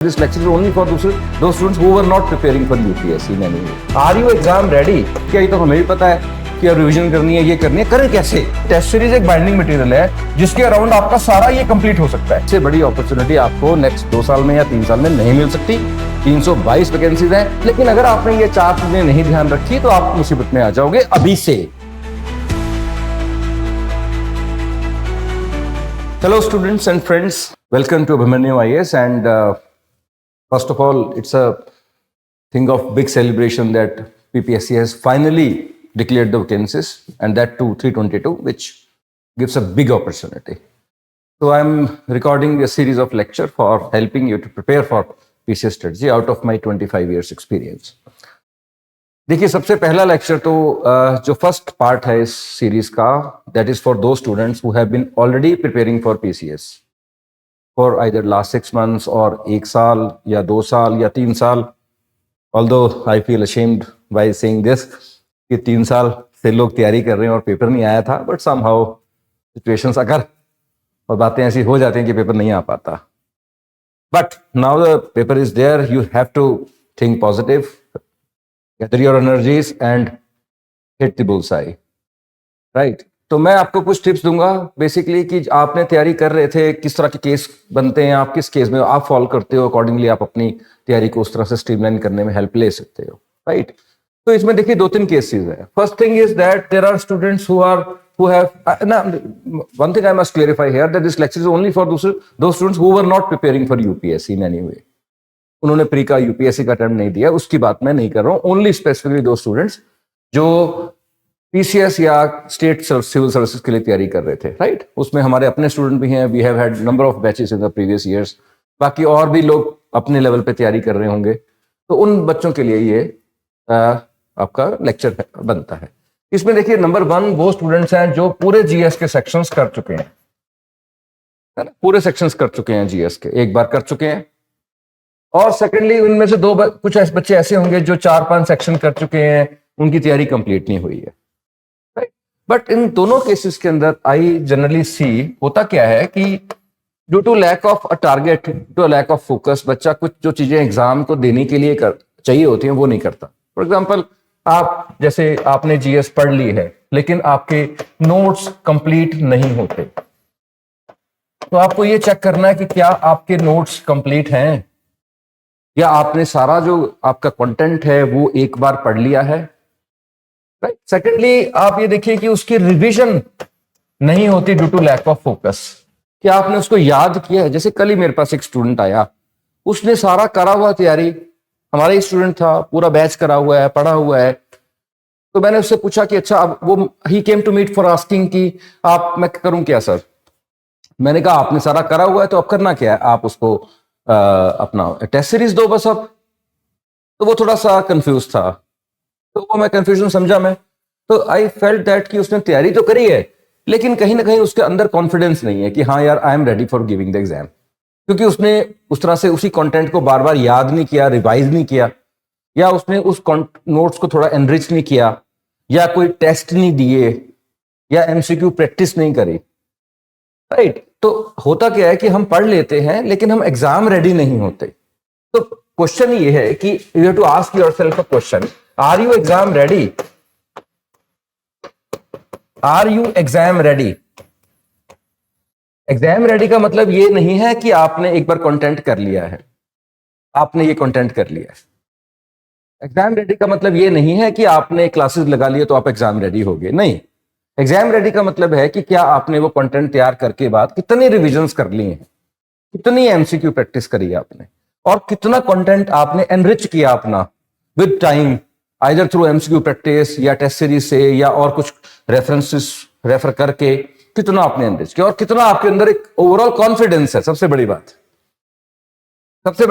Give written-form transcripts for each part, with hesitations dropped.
This lecture is only for those students who were not preparing for UPSC in any way. Are you exam ready? क्या ये तो हमें भी पता है कि अब रिवीजन करनी है, ये करनी है, करें कैसे? टेस्ट सीरीज एक बाइंडिंग मटेरियल है जिसके अराउंड आपका सारा ये कंप्लीट हो सकता है। इससे बड़ी अपॉर्चुनिटी आपको नेक्स्ट 2 साल में या 3 साल में नहीं मिल सकती। 322 वैकेंसीज हैं, लेकिन अगर आपने ये 4 चीजें नहीं ध्यान रखी तो आप मुसीबत में आ जाओगे अभी से। Hello students and friends, welcome to Abhimanu IAS and first of all, it's a thing of big celebration that PPSC has finally declared the vacancies, and that too 322, which gives a big opportunity. So I'm recording a series of lecture for helping you to prepare for PCS strategy out of my 25 years experience. देखिए, सबसे पहला lecture तो जो first part है इस series का, that is for those students who have been already preparing for PCS for either last 6 months और 1 साल या 2 साल या 3 साल। Although I feel ashamed by saying this कि 3 साल से लोग तैयारी कर रहे हैं और पेपर नहीं आया था, बट समहाउ सिचुएशंस अगर और बातें ऐसी हो जाती हैं कि पेपर नहीं आ पाता। But now the paper is there, you have to think positive, gather your energies and hit the bullseye, right? तो मैं आपको कुछ टिप्स दूंगा बेसिकली कि आपने तैयारी कर रहे थे, किस तरह के केस बनते हैं, आप किस केस में आप फॉलो करते हो, अकॉर्डिंगली आप अपनी तैयारी को उस तरह से स्ट्रीमलाइन करने में हेल्प ले सकते हो, राइट? तो इसमें देखिए 2-3 केसेस हैं। First thing is that there are students who have one thing I must clarify here, that this lecture is only for those students who were not preparing for UPSC in any way. उन्होंने pre का UPSC का attempt नहीं दिया, उसकी बात मैं नहीं कर रहा हूँ। ओनली स्पेसिफिकली दो स्टूडेंट्स जो पीसीएस या स्टेट सिविल सर्विसेज के लिए तैयारी कर रहे थे, राइट? उसमें हमारे अपने स्टूडेंट भी हैं, we have had number of batches in the previous years, बाकी और भी लोग अपने लेवल पे तैयारी कर रहे होंगे, तो उन बच्चों के लिए ये आपका लेक्चर बनता है। इसमें देखिए नंबर 1 वो स्टूडेंट्स हैं जो पूरे जीएस के सेक्शंस कर चुके हैं, है ना? पूरे सेक्शंस कर चुके हैं जीएस के, एक बार कर चुके हैं। और सेकेंडली उनमें से कुछ बच्चे ऐसे होंगे जो 4-5 सेक्शन कर चुके हैं, उनकी तैयारी कंप्लीट नहीं हुई है, राइट? बट इन दोनों केसेस के अंदर आई जनरली सी होता क्या है कि due to lack of a target, to lack of focus, बच्चा कुछ जो चीजें एग्जाम को देने के लिए चाहिए होती हैं वो नहीं करता। फॉर एग्जाम्पल, आप जैसे आपने जीएस पढ़ ली है लेकिन आपके नोट्स कंप्लीट नहीं होते, तो आपको ये चेक करना है कि क्या आपके नोट्स कंप्लीट हैं या आपने सारा जो आपका कंटेंट है वो एक बार पढ़ लिया है, राइट? सेकेंडली आप ये देखिए कि उसकी रिवीजन नहीं होती due to lack of focus, कि आपने उसको याद किया है। जैसे कल ही मेरे पास एक स्टूडेंट आया, उसने सारा करा हुआ तैयारी, हमारा ही स्टूडेंट था, पूरा बैच करा हुआ है, पढ़ा हुआ है। तो मैंने उससे पूछा कि अच्छा, अब वो he came to meet for asking कि मैं करूं क्या सर? मैंने कहा आपने सारा करा हुआ है तो अब करना क्या है, आप उसको अपना टेस्ट सीरीज दो बस अब। तो वो थोड़ा सा कंफ्यूज था, तो वो मैं कंफ्यूजन समझा मैं, तो आई फेल्ट दैट कि उसने तैयारी तो करी है लेकिन कहीं ना कहीं उसके अंदर कॉन्फिडेंस नहीं है कि हाँ यार, I am ready for giving the exam, क्योंकि उसने उस तरह से उसी कंटेंट को बार बार याद नहीं किया, रिवाइज नहीं किया, या उसने उस नोट्स को थोड़ा एनरिच नहीं किया, या कोई टेस्ट नहीं दिए, या एमसीक्यू प्रैक्टिस नहीं करी, राइट? तो होता क्या है कि हम पढ़ लेते हैं लेकिन हम एग्जाम रेडी नहीं होते। तो क्वेश्चन ये है कि you have to ask yourself a question, are you exam ready? Are you exam ready? Exam ready का मतलब ये नहीं है कि आपने एक बार कंटेंट कर लिया है, आपने ये कंटेंट कर लिया है। एग्जाम रेडी का मतलब ये नहीं है कि आपने क्लासेस लगा लिए तो आप एग्जाम रेडी हो गए, नहीं। एग्जाम रेडी का मतलब है कि क्या आपने वो कंटेंट तैयार करके बाद कितनी रिविजन्स कर ली हैं, कितनी एमसीक्यू प्रैक्टिस करी आपने, और कितना कंटेंट आपने एनरिच किया अपना with time, either through MCQ practice या टेस्ट सीरीज से या और कुछ रेफरेंसेस रेफर करके, कितना आपने एनरिच किया और कितना आपके अंदर एक ओवरऑल कॉन्फिडेंस है। सबसे बड़ी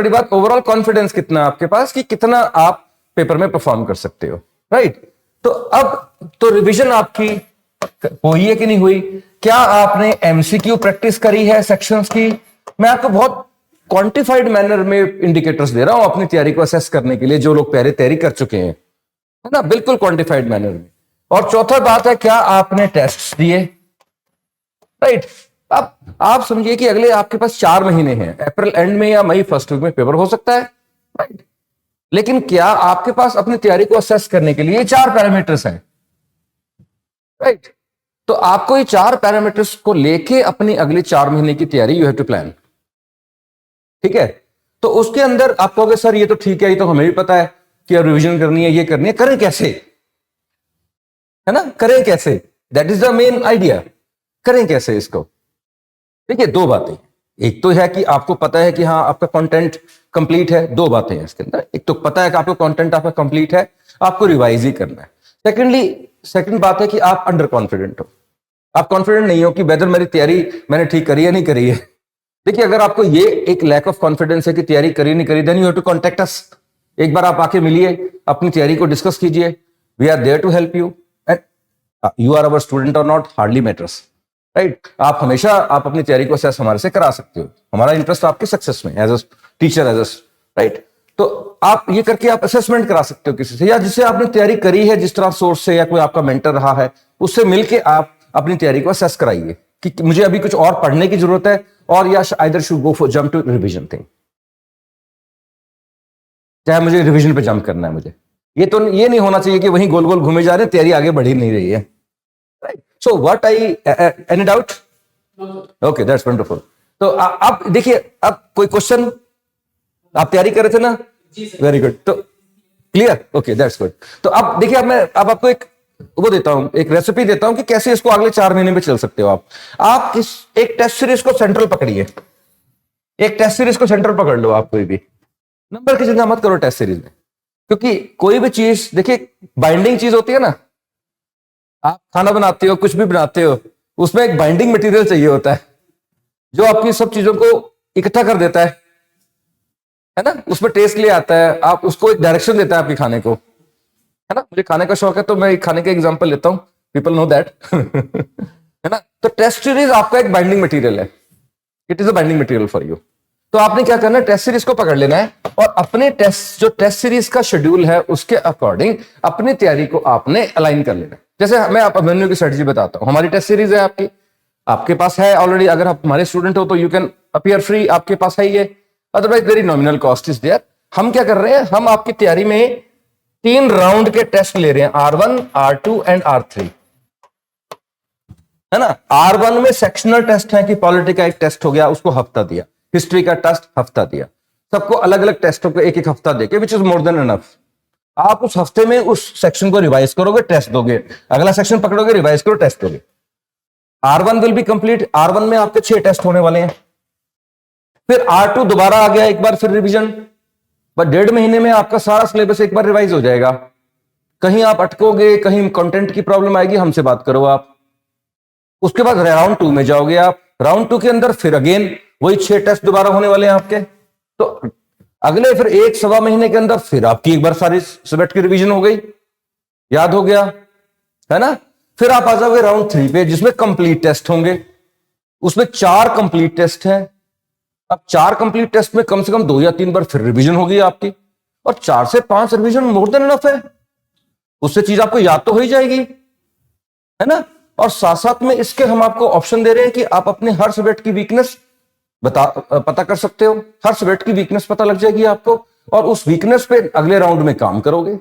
बात ओवरऑल कॉन्फिडेंस कितना आपके पास, कि कितना आप पेपर में परफॉर्म कर सकते हो, राइट? तो अब तो रिविजन आपकी हुई है कि नहीं हुई? क्या आपने एमसीक्यू प्रैक्टिस करी है सेक्शंस की? मैं आपको बहुत क्वांटिफाइड मैनर में इंडिकेटर्स दे रहा हूं अपनी तैयारी को असेस करने के लिए, जो लोग पहले तैयारी कर चुके हैं, है ना, बिल्कुल क्वांटिफाइड मैनर में। और चौथा बात है, क्या आपने टेस्ट दिए, राइट? अब आप समझिए कि अगले आपके पास 4 महीने हैं, अप्रैल एंड में या मई फर्स्ट वीक में पेपर हो सकता है, राइट। लेकिन क्या आपके पास अपनी तैयारी को असेस करने के लिए 4 पैरामीटर्स हैं, राइट। तो आपको ये 4 पैरामीटर्स को लेके अपनी अगली 4 महीने की तैयारी यू हैव टू प्लान, ठीक है। तो उसके अंदर आप कहोगे सर ये तो ठीक है, ये तो हमें भी पता है कि अब रिविजन करनी है, ये करनी है, करें कैसे, है ना, करें कैसे, that is the main idea. करें कैसे इसको? देखिए, दो बातें, एक तो है कि आपको पता है कि हाँ आपका कंटेंट कंप्लीट है, दो बातें हैं इसके अंदर। एक तो पता है कि आपका कंटेंट आपका कंप्लीट है, आपको रिवाइज ही करना है। सेकंड बात है कि आप अंडर कॉन्फिडेंट हो, आप कॉन्फिडेंट नहीं हो कि वेदर मेरी तैयारी मैंने ठीक करी है नहीं करी है। देखिए, अगर आपको ये एक लैक ऑफ कॉन्फिडेंस है कि तैयारी करी नहीं करी, then you have to contact us. एक बार आप आके मिलिए, अपनी तैयारी को डिस्कस कीजिए, we are there to help you, and you are our student or not hardly matters, right. आप हमेशा आप अपनी तैयारी को असेस हमारे से करा सकते हो, हमारा इंटरेस्ट आपके सक्सेस में as a teacher, as a right. तो आप ये करके आप असेसमेंट करा सकते हो किसी से, या जिससे आपने तैयारी करी है, जिस तरह सोर्स से या कोई आपका मेंटर रहा है, उससे मिलके आप अपनी तैयारी को असेस कराइए कि मुझे अभी कुछ और पढ़ने की जरूरत है, और या either should go for jump to revision thing, चाहे मुझे रिवीजन पे जंप करना है। मुझे ये नहीं होना चाहिए कि वहीं गोल गोल घूमे जा रहे हैं, तैयारी आगे बढ़ ही नहीं रही है, right. So what any doubt? Okay, that's wonderful. तो आप देखिए, अब कोई क्वेश्चन? आप तैयारी कर रहे थे ना? Very good. तो क्लियर? Okay, that's good. तो अब देखिए, अब आपको एक वो देता हूं, एक रेसिपी देता हूं कि कैसे इसको अगले 4 महीने में चल सकते हो आप एक टेस्ट सीरीज को सेंट्रल पकड़िए, एक टेस्ट सीरीज को सेंट्रल पकड़ लो। आप कोई भी नंबर की चिंता मत करो टेस्ट सीरीज में, क्योंकि कोई भी चीज देखिए बाइंडिंग चीज होती है ना। आप खाना बनाते हो, कुछ भी बनाते हो, उसमें एक बाइंडिंग मटेरियल चाहिए होता है जो आपकी सब चीजों को इकट्ठा कर देता है ना, उसमें टेस्ट ले आता है, आप उसको एक डायरेक्शन देता है आपके खाने को, है ना। मुझे खाने का शौक है तो मैं खाने का एग्जांपल लेता हूं, पीपल नो दैट है ना। तो टेस्ट सीरीज आपका एक बाइंडिंग मटेरियल है, it is a binding material for you. तो आपने क्या करना है, टेस्ट सीरीज को पकड़ लेना है, और अपने टेस्ट सीरीज का शेड्यूल है उसके अकॉर्डिंग अपनी तैयारी को आपने अलाइन कर लेना है। जैसे मैं आप अभिमन्यु की स्ट्रेटजी बताता हूं, हमारी टेस्ट सीरीज है आपके पास है ऑलरेडी। अगर आप हमारे स्टूडेंट हो तो यू कैन अपीयर फ्री, आपके पास है ये, otherwise very nominal cost is there. हम क्या कर रहे हैं, हम आपकी तैयारी में 3 राउंड के टेस्ट ले रहे हैं, R1, R2 एंड R3, है ना। R1 में सेक्शनल टेस्ट है कि पॉलिटी का एक टेस्ट हो गया, उसको हफ्ता दिया, हिस्ट्री का टेस्ट हफ्ता दिया, सबको अलग अलग टेस्टों को एक एक हफ्ता देके, which is more than enough. आप उस हफ्ते में उस सेक्शन को रिवाइज करोगे, टेस्ट दोगे, अगला सेक्शन पकड़ोगे, रिवाइज करो, टेस्ट दोगे। R1 will be complete. R1 में आपके 6 टेस्ट होने वाले हैं। फिर R2 दोबारा आ गया एक बार, फिर रिवीजन, बस 1.5 महीने में आपका सारा सिलेबस एक बार रिवाइज हो जाएगा। कहीं आप अटकोगे, कहीं कंटेंट की प्रॉब्लम आएगी, हमसे बात करो आप। उसके बाद राउंड 2 में जाओगे आप, राउंड 2 के अंदर फिर अगेन वही 6 टेस्ट दोबारा होने वाले हैं आपके। तो अगले फिर 1-1.25 महीने के अंदर फिर आपकी एक बार सारी सब्जेक्ट की रिवीजन हो गई, याद हो गया, है ना। फिर आप आ जाओगे राउंड 3 पे, जिसमें कंप्लीट टेस्ट होंगे, उसमें 4 कंप्लीट टेस्ट हैं। अब 4 कंप्लीट टेस्ट में कम से कम 2 या 3 बार फिर रिवीजन होगी आपकी, और 4 से 5 रिवीजन मोर देन इनफ है, उससे चीज आपको याद तो हो ही जाएगी, है ना। और साथ साथ में इसके हम आपको ऑप्शन दे रहे हैं कि आप अपने हर सब्जेक्ट की वीकनेस पता कर सकते हो, हर सब्जेक्ट की वीकनेस पता लग जाएगी आपको, और उस वीकनेस पे अगले राउंड में काम करोगे।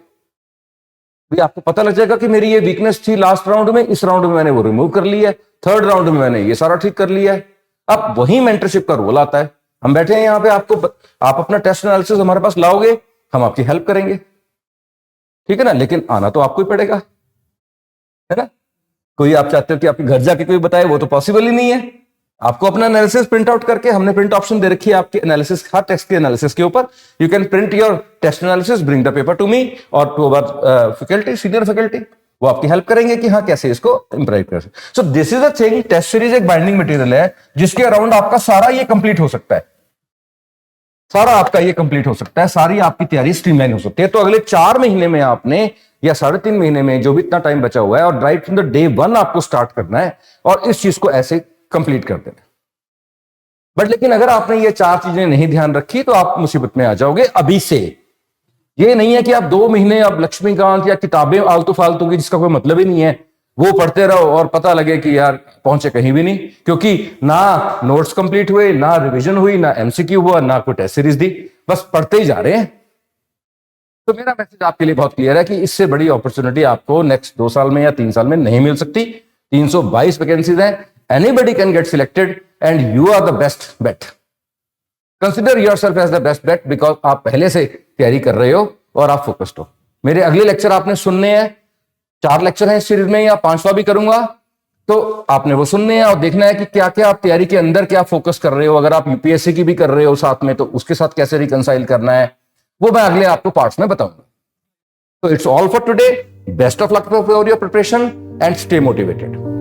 भी आपको पता लग जाएगा कि मेरी ये वीकनेस थी लास्ट राउंड में, इस राउंड में मैंने वो रिमूव कर लिया है, थर्ड राउंड में मैंने ये सारा ठीक कर लिया है। अब वही मेंटरशिप का रोल आता है। हम बैठे हैं यहाँ पे, आप अपना टेस्ट एनालिसिस हमारे पास लाओगे, हम आपकी हेल्प करेंगे, ठीक है ना। लेकिन आना तो आपको ही पड़ेगा, है ना। कोई आप चाहते हो कि आपके घर जाके कोई बताए, वो तो पॉसिबल ही नहीं है। आपको अपना एनालिसिस प्रिंट आउट करके, हमने प्रिंट ऑप्शन दे रखी है आपके एनालिसिस, हर टेस्ट के एनालिसिस के ऊपर। You can print your test analysis, bring the paper to me और to our faculty, senior faculty, वो आपकी हेल्प करेंगे कि हाँ कैसे इसको इंप्रूव कर सकते। So this is a thing, test series एक बाइंडिंग मटेरियल है जिसके अराउंड आपका सारा ये कंप्लीट हो सकता है, सारा आपका ये कंप्लीट हो सकता है, सारी आपकी तैयारी स्ट्रीमलाइन हो सकती है। तो अगले 4 महीने में आपने, या 3.5 महीने में, जो भी इतना टाइम बचा हुआ है, और राइट फ्रॉम द डे 1 आपको स्टार्ट करना है और इस चीज को ऐसे कंप्लीट कर देना। बट लेकिन अगर आपने ये 4 चीजें नहीं ध्यान रखी तो आप मुसीबत में आ जाओगे अभी से। ये नहीं है कि आप 2 महीने अब लक्ष्मीकांत या किताबें आलतू फालतू की जिसका कोई मतलब ही नहीं है, वो पढ़ते रहो और पता लगे कि यार पहुंचे कहीं भी नहीं, क्योंकि ना नोट्स कंप्लीट हुए, ना रिवीजन हुई, ना एमसीक्यू हुआ, ना कोई टेस्ट सीरीज दी, बस पढ़ते ही जा रहे हैं। तो मेरा मैसेज आपके लिए बहुत क्लियर है कि इससे बड़ी अपॉर्चुनिटी आपको नेक्स्ट 2 साल में या 3 साल में नहीं मिल सकती। 322 वैकेंसीज हैं, anybody can get selected and you are the best bet. Consider yourself as the best bet, because आप पहले से तैयारी कर रहे हो और आप फोकस्ड हो। मेरे अगले लेक्चर आपने सुनने हैं, 4 लेक्चर हैं इस सीरीज में, या 5वां भी करूंगा, तो आपने वो सुनने हैं और देखना है कि क्या क्या आप तैयारी के अंदर क्या फोकस कर रहे हो। अगर आप यूपीएससी की भी कर रहे हो साथ में, तो उसके साथ कैसे रिकंसाइल करना है, वो मैं अगले आपको पार्ट्स में बताऊंगा। तो it's all for today. Best of luck for your preparation and stay motivated.